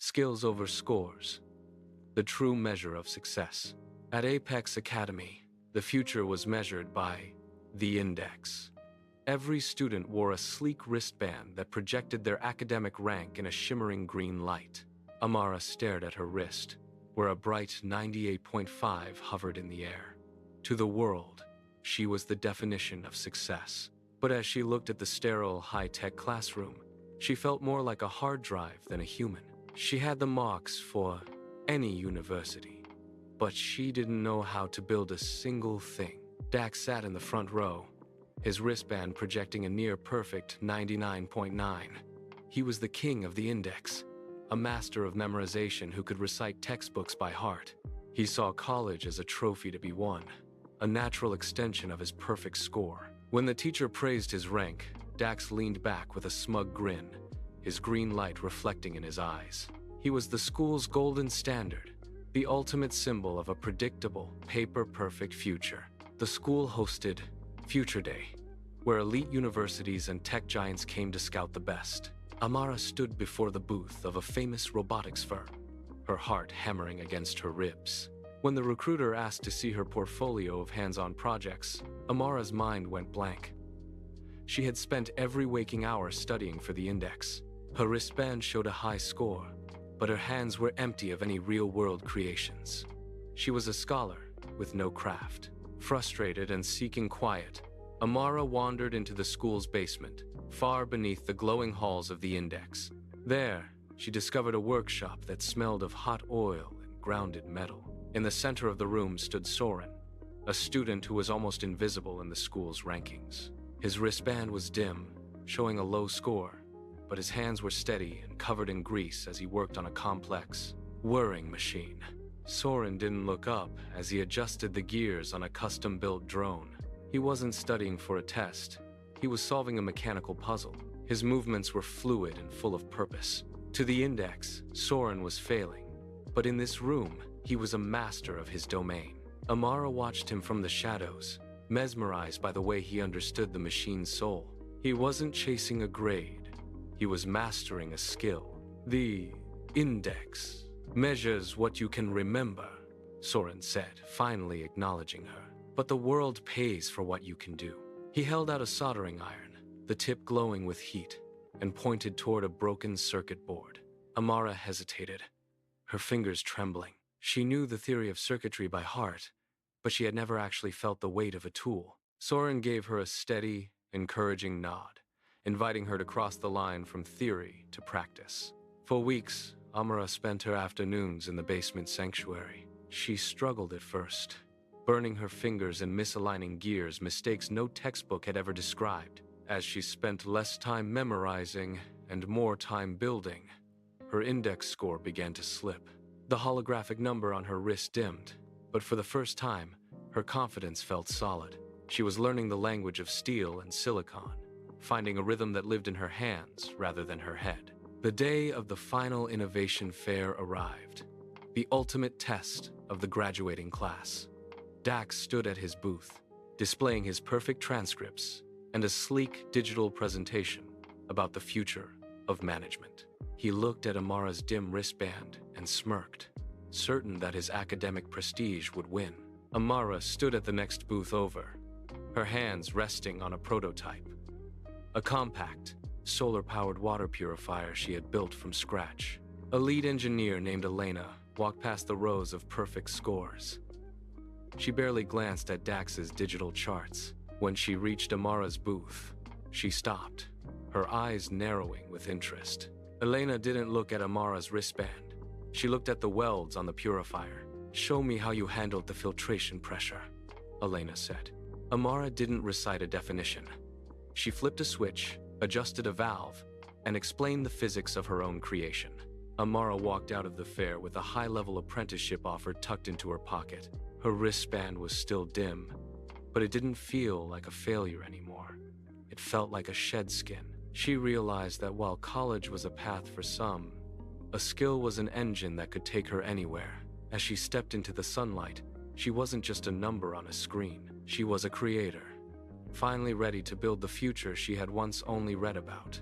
skills over scores, the true measure of success. At Apex Academy, the future was measured by the index. Every student wore a sleek wristband that projected their academic rank in a shimmering green light. Amara stared at her wrist, where a bright 98.5 hovered in the air. To the world, she was the definition of success. But as she looked at the sterile, high-tech classroom, she felt more like a hard drive than a human. She had the marks for any university, but she didn't know how to build a single thing. Dax sat in the front row, his wristband projecting a near-perfect 99.9. He was the king of the index, a master of memorization who could recite textbooks by heart. He saw college as a trophy to be won, a natural extension of his perfect score. When the teacher praised his rank, Dax leaned back with a smug grin, his green light reflecting in his eyes. He was the school's golden standard, the ultimate symbol of a predictable, paper-perfect future. The school hosted Future Day, where elite universities and tech giants came to scout the best. Amara stood before the booth of a famous robotics firm, her heart hammering against her ribs. When the recruiter asked to see her portfolio of hands-on projects, Amara's mind went blank. She had spent every waking hour studying for the index. Her wristband showed a high score, but her hands were empty of any real-world creations. She was a scholar with no craft. Frustrated and seeking quiet, Amara wandered into the school's basement, far beneath the glowing halls of the index. There, she discovered a workshop that smelled of hot oil and grounded metal. In the center of the room stood Soren, a student who was almost invisible in the school's rankings. His wristband was dim, showing a low score, but his hands were steady and covered in grease as he worked on a complex, whirring machine. Soren didn't look up as he adjusted the gears on a custom-built drone. He wasn't studying for a test. He was solving a mechanical puzzle. His movements were fluid and full of purpose. To the index, Soren was failing, but in this room, he was a master of his domain. Amara watched him from the shadows, mesmerized by the way he understood the machine's soul. He wasn't chasing a grade. He was mastering a skill. The index measures what you can remember, Soren said, finally acknowledging her. But the world pays for what you can do. He held out a soldering iron, the tip glowing with heat, and pointed toward a broken circuit board. Amara hesitated, her fingers trembling. She knew the theory of circuitry by heart, but she had never actually felt the weight of a tool. Soren gave her a steady, encouraging nod, inviting her to cross the line from theory to practice. For weeks, Amara spent her afternoons in the basement sanctuary. She struggled at first, burning her fingers and misaligning gears, mistakes no textbook had ever described. As she spent less time memorizing and more time building, her index score began to slip. The holographic number on her wrist dimmed, but for the first time, her confidence felt solid. She was learning the language of steel and silicon, finding a rhythm that lived in her hands rather than her head. The day of the final innovation fair arrived, the ultimate test of the graduating class. Dax stood at his booth, displaying his perfect transcripts and a sleek digital presentation about the future of management. He looked at Amara's dim wristband and smirked, certain that his academic prestige would win. Amara stood at the next booth over, her hands resting on a prototype, a compact, solar-powered water purifier she had built from scratch. A lead engineer named Elena walked past the rows of perfect scores. She barely glanced at Dax's digital charts. When she reached Amara's booth, she stopped, her eyes narrowing with interest. Elena didn't look at Amara's wristband. She looked at the welds on the purifier. "Show me how you handled the filtration pressure," Elena said. Amara didn't recite a definition. She flipped a switch, adjusted a valve, and explained the physics of her own creation. Amara walked out of the fair with a high-level apprenticeship offer tucked into her pocket. Her wristband was still dim, but it didn't feel like a failure anymore. It felt like a shed skin. She realized that while college was a path for some, a skill was an engine that could take her anywhere. As she stepped into the sunlight, she wasn't just a number on a screen. She was a creator, finally ready to build the future she had once only read about.